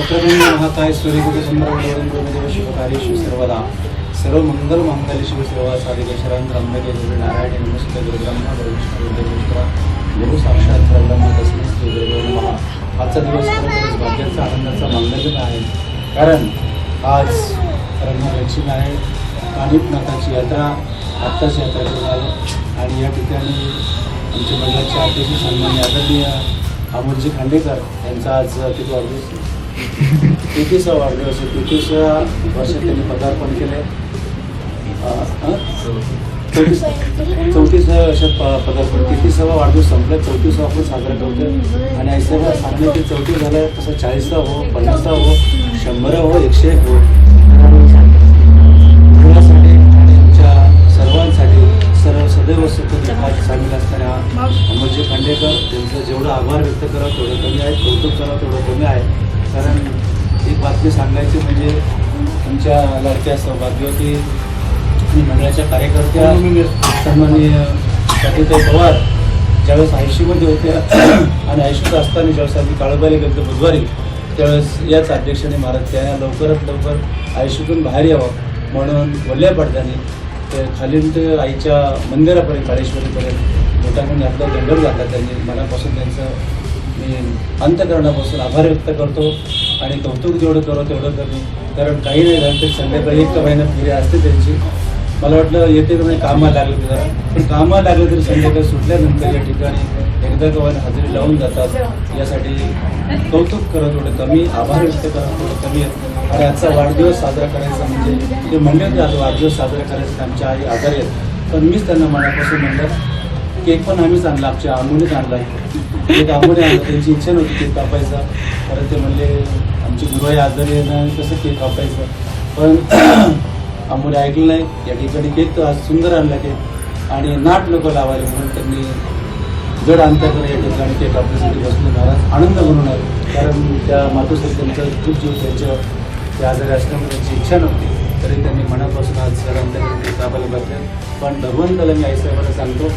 वक्रतुंड महाकाय सूर्यकोटि समप्रभ निर्विघ्नं शुभकार्येषु सर्वदा सर्व मंगल मंगल शिव सर्व साधिके शरद त्र्यंबके गौरी नारायणी नमस्ते गुरु ब्रह्मा गुरु विष्णू गुरुदेव गुरु साक्षात परब्रह्म तस्मै श्री गुरुदेव नमः। आजचा दिवस खरोखरच भाग्याचा आनंदाचा मंगलमय आहे, कारण आज रंगलक्ष्मी आहे। कानिपनाथाची यात्रा आत्ताच यात्रा करून आलो आणि या ठिकाणी आमच्या मंडळाचे अध्यक्ष सन्माननीय आदरणीय अमोलजी खांडेकर यांचा आज किती वाढदिवस 33वा वाढदिवस आहे। 33व्या वर्षात त्यांनी पदार्पण केले। 34व्या वर्षात पदार्पण, 33वा वाढदिवस संपला, 34वा आपण साजरा करतो आणि ऐसे सांगणे की 34 झालं तसं 40वा हो, 50वा हो, 100 हो, 101 हो, मुलासाठी आणि आमच्या सर्वांसाठी सदैव सुखदुःखात सामील असणाऱ्या अमोलजी खांडेकर त्यांचं जेवढं आभार व्यक्त करावं तेवढं कमी आहे, कौतुक करावं तेवढं कमी आहे। कारण एक बातमी सांगायची म्हणजे आमच्या लाडक्या सौभाग्यवती आणि मंडळाच्या कार्यकर्त्या सन्माननीय स्वातीताई पवार ज्यावेळेस आयशीमध्ये होत्या आणि आयशीत असताना ज्यावेळेस आम्ही काळोबाला गेलो बुधवारी, त्यावेळेस याच अध्यक्षाने महाराज त्यांना लवकरात लवकर आयशीतून बाहेर यावं म्हणून बोलल्या पडत्याने ते खालील ते आईच्या मंदिरापर्यंत काळेश्वरीपर्यंत मोठ्याकडून आपला दंडर घातला। त्यांनी मनापासून त्यांचं मी अंतकरणापासून आभार व्यक्त करतो आणि कौतुक जेवढं करो तेवढं कमी, कारण काही नाही झालं तरी संध्याकाळी 1 महिना फिरी असते त्यांची। मला वाटलं येते तर नाही कामाला लागलं तर जरा, पण कामाला लागलं तरी संध्याकाळी सुटल्यानंतर या ठिकाणी एकदा कवायला हजेरी लावून जातात। यासाठी कौतुक करत थोडं कमी, आभार व्यक्त करत थोडं कमी आहे। आणि आजचा वाढदिवस साजरा करायचा म्हणजे ते म्हणले आज वाढदिवस साजरा करायचा आमच्या आई आजारी आहेत, पण मीच त्यांना मनापासून म्हणलं केक पण आम्हीच आणला, आमच्या आमूनेच आणला, केक आमूने आणला। त्यांची इच्छा नव्हती केक कापायचा, परत ते म्हणले आमची गुरुवाई आजारी आहे ना कसं केक कापायचं, पण आम्हाला ऐकलं नाही। या ठिकाणी केक तर आज सुंदर आणला केक आणि नाट नको लावायला म्हणून त्यांनी जड अंतर या ठिकाणी केक कापण्यासाठी बसले। महाराज आनंद म्हणून आहे, कारण त्या मातोश्री त्यांचा खूप जीव त्यांच्या त्या आजारी असल्यामुळे त्यांची इच्छा नव्हती, तरी त्यांनी मनापासून आज जड अंतर कापायला बसले। पण भगवंताला मी आईसाहेबांना सांगतो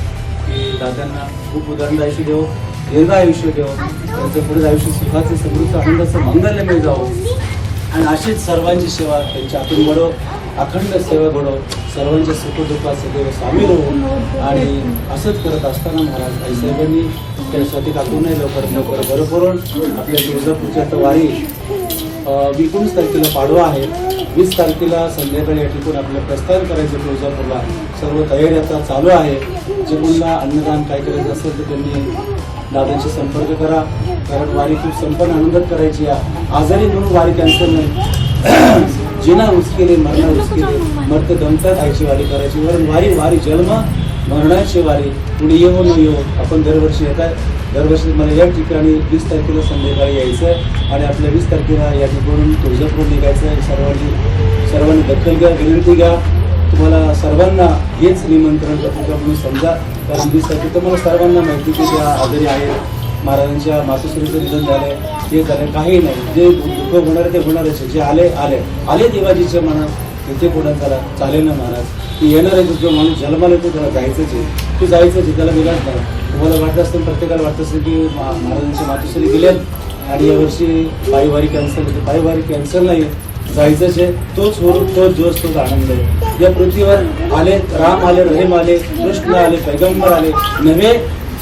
की दादांना खूप उदाहरण आयुष्य देव, दीर्घ आयुष्य देव, त्यांचं पुढे आयुष्य सुखाचं समृद्ध आनंदाचं मंगल्यमय जावं आणि अशीच सर्वांची सेवा त्यांच्या हातून घडो, अखंड सेवा घडो, सर्वांच्या सुखदुःखात सदैव सामील होऊन आणि असंच करत असताना महाराज आईसाहेबांनी त्यासाठी काकून नाही लवकर बरं करून आपल्या तुळजापूरच्या वारी 19 तारखेला पाडवा आहे, 20 तारखेला संध्याकाळी या ठिकाणी आपल्याला प्रस्थान करायचं तुळजापूरला। सर्व तयारी आता चालू आहे। जे कोणाला अन्नदान काय करायचं असेल तर त्यांनी दादांशी संपर्क करा, कारण वारी खूप संपन्न आनंदात करायची आहे। आजारी म्हणून वारी कॅन्सल नाही, जिना उचकेले मरणा उचकेले मर्त दमतात आईची वारी करायची। वारी जन्म मरणाची वारी, पुढे येऊ न येऊ आपण दरवर्षी येत आहे। दरवर्षी मला या ठिकाणी 20 तारखेला संध्याकाळी यायचं आहे आणि आपल्या 20 तारखेला या ठिकाणून तुळजापूर निघायचं आहे। सर्वांनी दखल घ्या, विनंती घ्या, तुम्हाला सर्वांना हेच निमंत्रण पत्रिका म्हणून समजा, कारण 20 तारखेला मला सर्वांना माहिती की त्या आजारी आहेत, महाराजांच्या मातोश्रीचं निधन झालंय, ते झालं काही नाही, जे दुःख होणार ते होणारच, जे आले देवाजीच्या मनात तिथे कोणाला झाला चालेल ना महाराज, की येणार आहे जो माणूस जन्माला येतो त्याला जायचंच आहे, तू जायचंच आहे, त्याला विलास नाही। तुम्हाला वाटत असतं प्रत्येकाला वाटत असेल की महाराजांच्या मातोश्री गेल्यात आणि यावर्षी पायवारी कॅन्सल होते, पायवारी कॅन्सल नाही, जायचंच आहे। तोच स्वरूप, तोच जोश, तोच आनंद आहे। या पृथ्वीवर आले राम आले, रहीम आले, कृष्ण आले, पैगंबर आले, नवे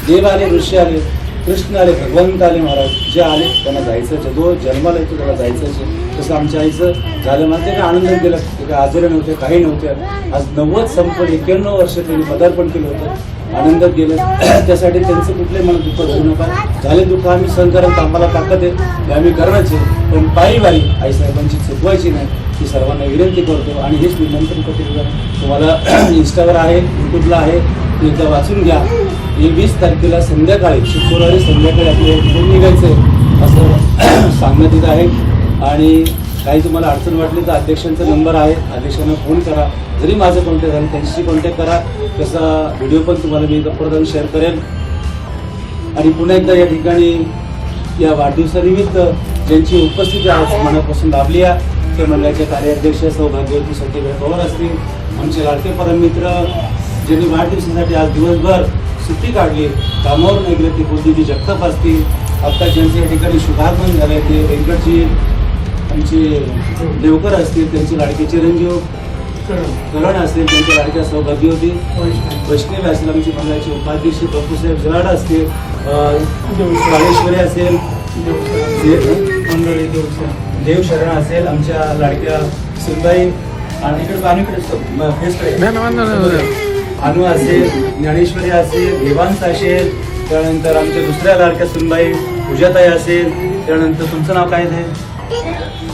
देव आले, ऋषी आले, कृष्ण आले, भगवंत आले, महाराज जे आले त्यांना जायचंच आहे, जो जन्माला येतो त्याला जायचंच आहे। तसं आमच्या आईचं झालं माहिती आहे का, आनंदात गेलं, ते काही आजारी नव्हते, काही नव्हते। आज 90 संपलं, 91 वर्ष त्यांनी पदार्पण केलं होतं, आनंदात गेलं। त्यासाठी त्यांचं कुठलंही मला दुःख होऊ नका, झाले दुःख आम्ही सहन करायला आम्हाला ताकद आहे, आम्ही करण्याचे, पण पायीवारी आईसाहेबांची चुकवायची नाही ही सर्वांना विनंती करतो। आणि हेच निमंत्रण पत्रिका तुम्हाला इंस्टावर आहे, यूट्यूबला आहे, ते एकदा वाचून घ्या। हे 20 तारखेला संध्याकाळी, शुक्रवारी संध्याकाळी आपल्याला तिथून निघायचं आहे असं सांगण्यात येत आहे। आणि काही तुम्हाला अडचण वाटली तर अध्यक्षांचा नंबर आहे, अध्यक्षांना फोन करा, जरी माझं कॉन्टॅक्ट झालं त्यांच्याशी कॉन्टॅक्ट करा, तसा व्हिडिओ पण तुम्हाला मी परत शेअर करेन। आणि पुन्हा एकदा या ठिकाणी या वाढदिवसानिमित्त ज्यांची उपस्थिती आज मनापासून लाभली आहे ते मंडळाचे कार्याध्यक्ष सौभाग्यवती सत्यभाई पवार असतील, आमचे लाडके परममित्र ज्यांनी वाढदिवसासाठी आज दिवसभर सुट्टी काढली, कामावर नाही गेले, ती बुद्धिजी जगताप असतील, आता ज्यांचे या ठिकाणी शुभागमन झाले ते व्यंकटजी आमचे देवकर असतील, त्यांचे लाडके चिरंजीव करण असतील, त्यांच्या लाडक्या सौभाग्य होती वैष्णवी असेल, आमची मंडळाचे उपाध्यक्ष बापूसाहेब जराड असतील, काळेश्वरी असेल, मंडळी देवशरण असेल, आमच्या लाडक्या सुनबाई आणि अनु असेल, ज्ञानेश्वरी असेल, देवांश असेल, त्यानंतर आमच्या दुसऱ्या लाडक्या सुनबाई पूजाताई असेल, त्यानंतर तुमचं नाव काय आहे,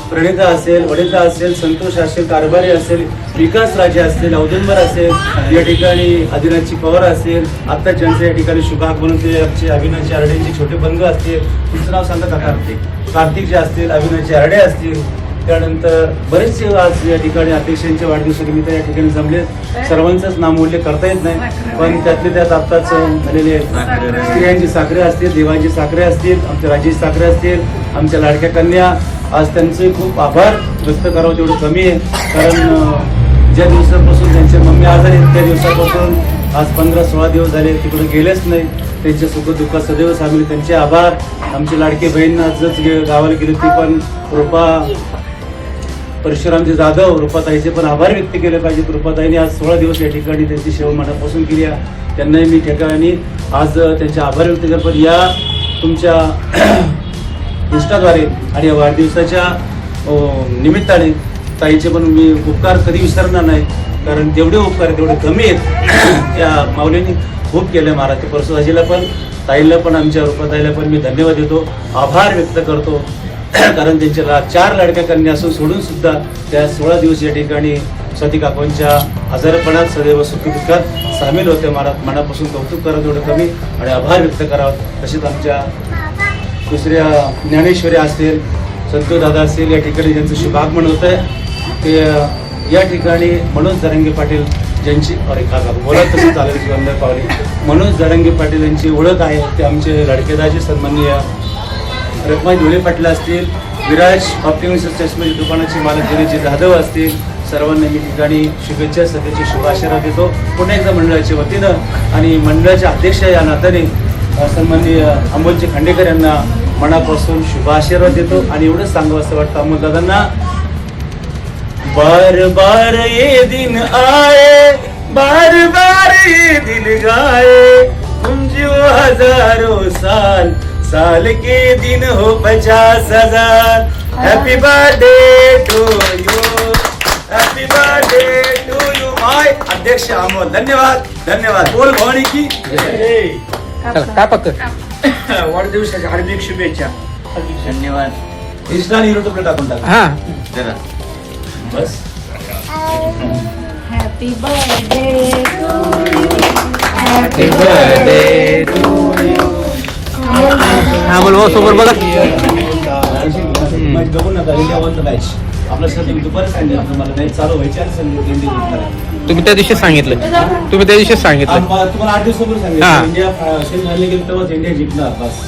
प्रणिता असेल, वडिता असेल, संतोष असेल, कारभारी असेल, विकास राजे असतील, औदुंबर असेल, या ठिकाणी आदिनाथची पवार असेल, आता ज्यांचं या ठिकाणी शुभाग म्हणून ते आमचे अविनाथची आरडेंचे छोटे बंधू असतील, तुमचं नाव सांगा का, कार्तिक जे असतील, अविनाथचे आरडे असतील, त्यानंतर बरेचसे आज या ठिकाणी अध्यक्षांच्या वाढदिवसानिमित्त या ठिकाणी जमले. सर्वांचंच नामोल्लेख करता येत नाही, पण त्यातले त्यात आत्ताच झालेले स्त्रियांची साखरे असतील, देवांची साखरे असतील, आमच्या राज्याची साखरे असतील, आमच्या लाडक्या कन्या, आज त्यांचे खूप आभार व्यक्त करावं तेवढं कमी आहे. कारण ज्या दिवसापासून त्यांचे मम्मी आजारी आहेत त्या दिवसापासून आज 15-16 दिवस झाले तिकडे गेलेच नाही. त्यांच्या सुखदुःखात सदैव सामील, त्यांचे आभार. आमची लाडकी बहीण आजच गावाला गेली, ती पण रूपा परशुरामजी जाधव, रूपाताईचे पण आभार व्यक्त केले पाहिजेत. रूपाताईने आज 16 दिवस या ठिकाणी त्यांची सेवा मनापासून केली आहे, त्यांनाही मी ठिकाणी आज त्यांचे आभार व्यक्त करतो. पण या तुमच्या इंस्टाद्वारे आणि या वाढदिवसाच्या निमित्ताने ताईचे पण मी उपकार कधी विसरणार नाही, कारण तेवढे उपकार तेवढे कमी आहेत. त्या माऊलींनी खूप केलं महाराज. ते परशुराजीला पण, ताईला पण, आमच्या रूपाताईला पण मी धन्यवाद देतो, आभार व्यक्त करतो. कारण त्यांच्या 4 लाडक्या कन्या असून सोडून सुद्धा त्या 16 दिवस या ठिकाणी सती काकांच्या आजारपणात सदैव सुखदुःखात सामील होते. महाराज मनापासून कौतुक करा तेवढं कमी आणि आभार व्यक्त करावं. तसेच आमच्या दुसऱ्या ज्ञानेश्वरी असतील, संतोष दादा असतील, या ठिकाणी ज्यांचं शुभागमन होत आहे ते या ठिकाणी मनोज जरांगे पाटील ज्यांची बोला तसं चालेल सुंदर पावली मनोज जरांगे पाटील यांची ओळख आहे, ते आमचे लाडकेदाजी सन्माननीय रखमाई धुळे पाटील असतील, विराज ऑप्टिमिस्ट चष्मेच्या दुकानाचे मालक गिरीजी जाधव असतील. सर्वांना मी ठिकाणी शुभेच्छा, सध्याचे शुभ आशीर्वाद देतो पुन्हा एकदा मंडळाच्या वतीनं. आणि मंडळाचे अध्यक्ष या नात्याने सन्माननीय अमोलजी खांडेकर यांना मनापासून शुभ आशीर्वाद देतो. आणि एवढंच सांगावं असं वाटतं अमोल दादांना, बार बार ये दिन आए, बार बार ये दिल गाए, तुम जो हजारों साल, साल के दिन हो 50,000. Happy birthday to you, happy birthday to you my अध्यक्ष अमोल. धन्यवाद, धन्यवाद. बोल भवानी की जय. काय पक्क वाढदिवसाच्या हार्दिक शुभेच्छा. धन्यवाद. इंस्टा आणि युट्यूबला टाकून टाका. हा जरा बस. Happy birthday to you, happy birthday to you. हा बोल सोबत बघा. मॅच बघू नका, इंडिया वन मॅच. आपल्यासाठी मी दुपारी सांगितलं तुम्हाला, मॅच चालू व्हायची आणि संधी इंडिया जिंकणार. तुम्ही त्या दिवशी सांगितलं, तुम्ही त्या दिवशी सांगितलं. तुम्हाला 8 दिवसापूर्वी सांगितलं इंडिया सेमीफायनल गेली तेव्हाच इंडिया जिंकणार. बस